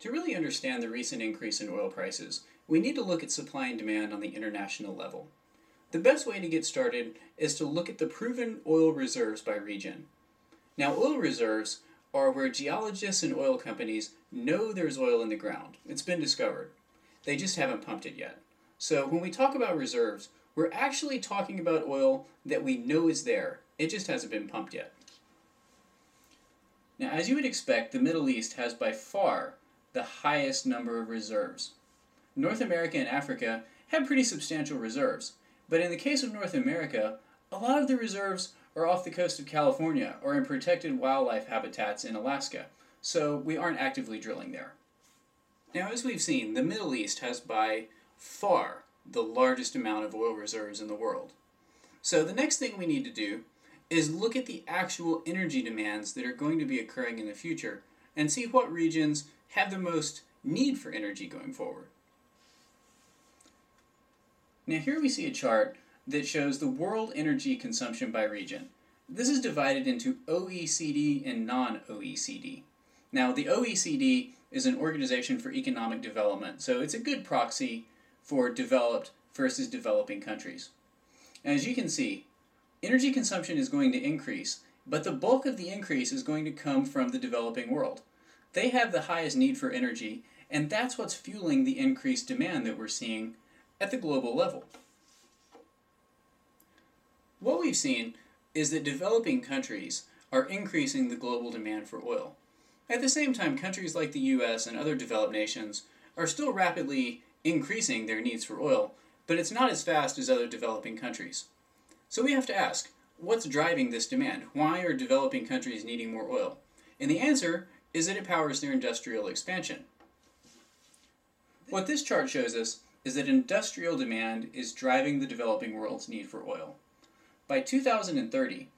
To really understand the recent increase in oil prices, we need to look at supply and demand on the international level. The best way to get started is to look at the proven oil reserves by region. Now, oil reserves are where geologists and oil companies know there's oil in the ground. It's been discovered. They just haven't pumped it yet. So when we talk about reserves, we're actually talking about oil that we know is there. It just hasn't been pumped yet. Now, as you would expect, the Middle East has by far the highest number of reserves. North America and Africa have pretty substantial reserves, but in the case of North America, a lot of the reserves are off the coast of California or in protected wildlife habitats in Alaska, so we aren't actively drilling there. Now, as we've seen, the Middle East has by far the largest amount of oil reserves in the world. So the next thing we need to do is look at the actual energy demands that are going to be occurring in the future and see what regions have the most need for energy going forward. Now here we see a chart that shows the world energy consumption by region. This is divided into OECD and non-OECD. Now the OECD is an organization for economic development, so it's a good proxy for developed versus developing countries. As you can see, energy consumption is going to increase, but the bulk of the increase is going to come from the developing world. They have the highest need for energy, and that's what's fueling the increased demand that we're seeing at the global level. What we've seen is that developing countries are increasing the global demand for oil. At the same time, countries like the US and other developed nations are still rapidly increasing their needs for oil, but it's not as fast as other developing countries. So we have to ask, what's driving this demand? Why are developing countries needing more oil? And the answer is that it powers their industrial expansion. What this chart shows us is that industrial demand is driving the developing world's need for oil. By 2030,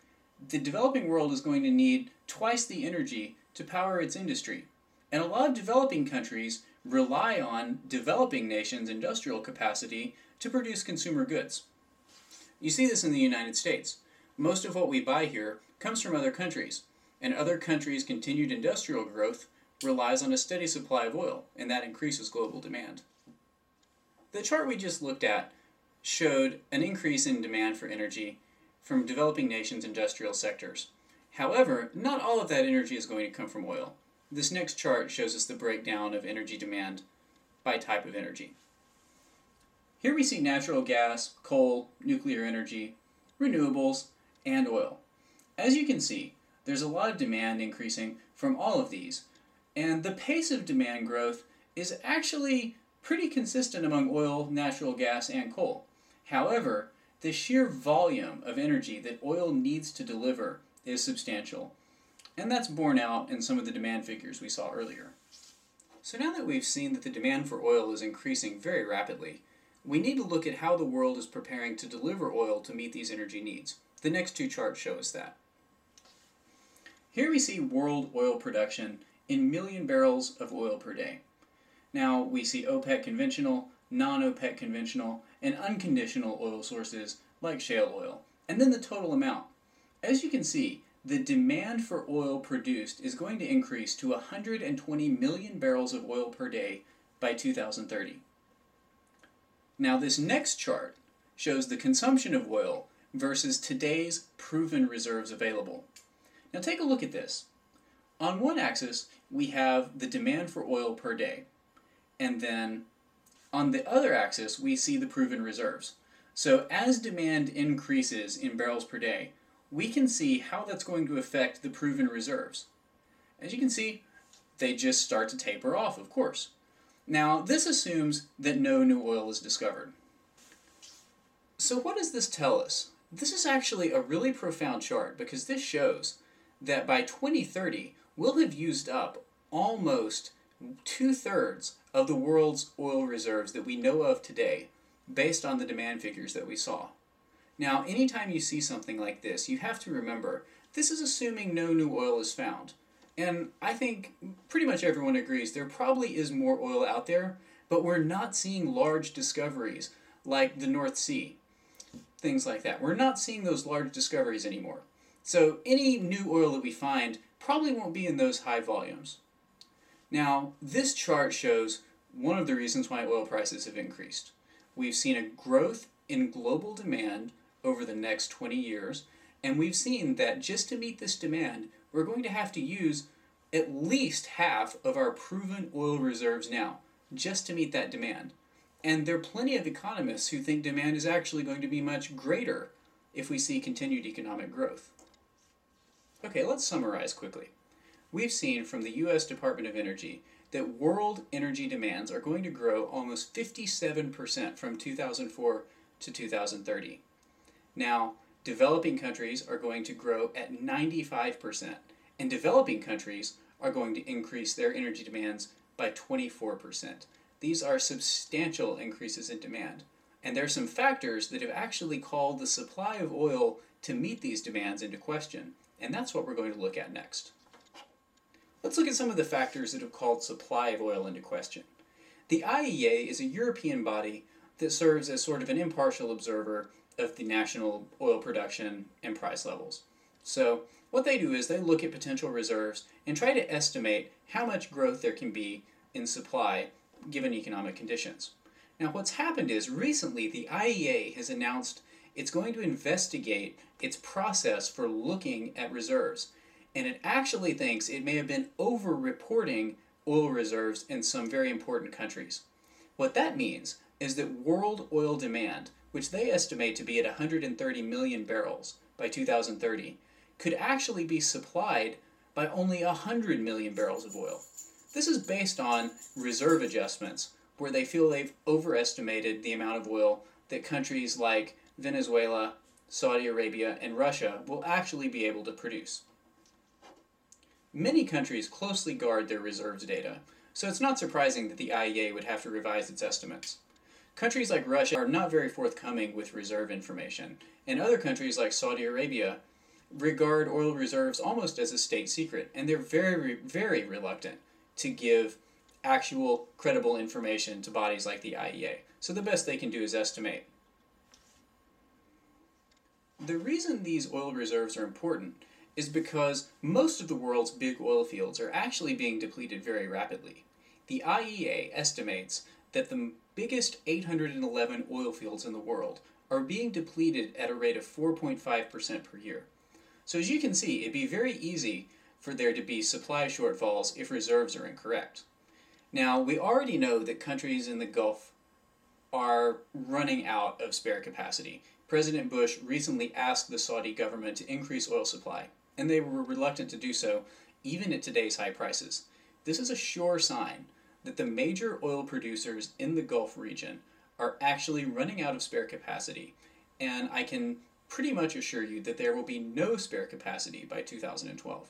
the developing world is going to need twice the energy to power its industry. And a lot of developing countries rely on developing nations' industrial capacity to produce consumer goods. You see this in the United States. Most of what we buy here comes from other countries, and other countries' continued industrial growth relies on a steady supply of oil, and that increases global demand. The chart we just looked at showed an increase in demand for energy from developing nations' industrial sectors. However, not all of that energy is going to come from oil. This next chart shows us the breakdown of energy demand by type of energy. Here we see natural gas, coal, nuclear energy, renewables, and oil. As you can see, there's a lot of demand increasing from all of these, and the pace of demand growth is actually pretty consistent among oil, natural gas, and coal. However, the sheer volume of energy that oil needs to deliver is substantial, and that's borne out in some of the demand figures we saw earlier. So now that we've seen that the demand for oil is increasing very rapidly, we need to look at how the world is preparing to deliver oil to meet these energy needs. The next two charts show us that. Here we see world oil production in million barrels of oil per day. Now we see OPEC conventional, non-OPEC conventional, and unconditional oil sources like shale oil, and then the total amount. As you can see, the demand for oil produced is going to increase to 120 million barrels of oil per day by 2030. Now this next chart shows the consumption of oil versus today's proven reserves available. Now take a look at this. On one axis, we have the demand for oil per day, and then on the other axis, we see the proven reserves. So as demand increases in barrels per day, we can see how that's going to affect the proven reserves. As you can see, they just start to taper off, of course. Now, this assumes that no new oil is discovered. So what does this tell us? This is actually a really profound chart because this shows that by 2030, we'll have used up almost 2/3 of the world's oil reserves that we know of today based on the demand figures that we saw. Now, anytime you see something like this, you have to remember, this is assuming no new oil is found. And I think pretty much everyone agrees there probably is more oil out there, but we're not seeing large discoveries like the North Sea, things like that. We're not seeing those large discoveries anymore. So any new oil that we find probably won't be in those high volumes. Now, this chart shows one of the reasons why oil prices have increased. We've seen a growth in global demand over the next 20 years, and we've seen that just to meet this demand, we're going to have to use at least half of our proven oil reserves now, just to meet that demand. And there are plenty of economists who think demand is actually going to be much greater if we see continued economic growth. Okay, let's summarize quickly. We've seen from the US Department of Energy that world energy demands are going to grow almost 57% from 2004 to 2030. Now, developing countries are going to grow at 95%, and developing countries are going to increase their energy demands by 24%. These are substantial increases in demand, and there are some factors that have actually called the supply of oil to meet these demands into question, and that's what we're going to look at next. Let's look at some of the factors that have called supply of oil into question. The IEA is a European body that serves as sort of an impartial observer of the national oil production and price levels. So what they do is they look at potential reserves and try to estimate how much growth there can be in supply given economic conditions. Now what's happened is recently the IEA has announced it's going to investigate its process for looking at reserves, and it actually thinks it may have been over-reporting oil reserves in some very important countries. What that means is that world oil demand, which they estimate to be at 130 million barrels by 2030, could actually be supplied by only 100 million barrels of oil. This is based on reserve adjustments, where they feel they've overestimated the amount of oil that countries like Venezuela, Saudi Arabia, and Russia will actually be able to produce. Many countries closely guard their reserves data, so it's not surprising that the IEA would have to revise its estimates. Countries like Russia are not very forthcoming with reserve information, and other countries like Saudi Arabia regard oil reserves almost as a state secret, and they're very, very reluctant to give actual credible information to bodies like the IEA. So the best they can do is estimate. The reason these oil reserves are important is because most of the world's big oil fields are actually being depleted very rapidly. The IEA estimates that the biggest 811 oil fields in the world are being depleted at a rate of 4.5% per year. So as you can see, it'd be very easy for there to be supply shortfalls if reserves are incorrect. Now, we already know that countries in the Gulf are running out of spare capacity. President Bush recently asked the Saudi government to increase oil supply, and they were reluctant to do so, even at today's high prices. This is a sure sign that the major oil producers in the Gulf region are actually running out of spare capacity, and I can pretty much assure you that there will be no spare capacity by 2012.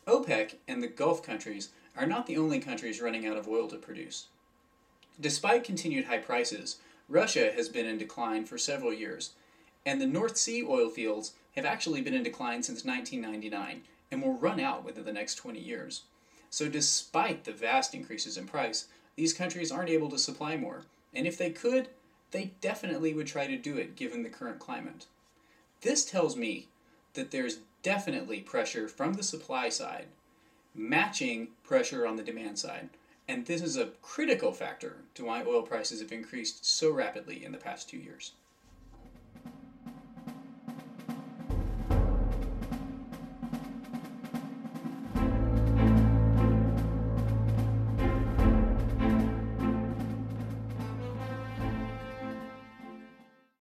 OPEC and the Gulf countries are not the only countries running out of oil to produce. Despite continued high prices, Russia has been in decline for several years, and the North Sea oil fields have actually been in decline since 1999 and will run out within the next 20 years. So despite the vast increases in price, these countries aren't able to supply more, and if they could, they definitely would try to do it given the current climate. This tells me that there's definitely pressure from the supply side matching pressure on the demand side, and this is a critical factor to why oil prices have increased so rapidly in the past 2 years.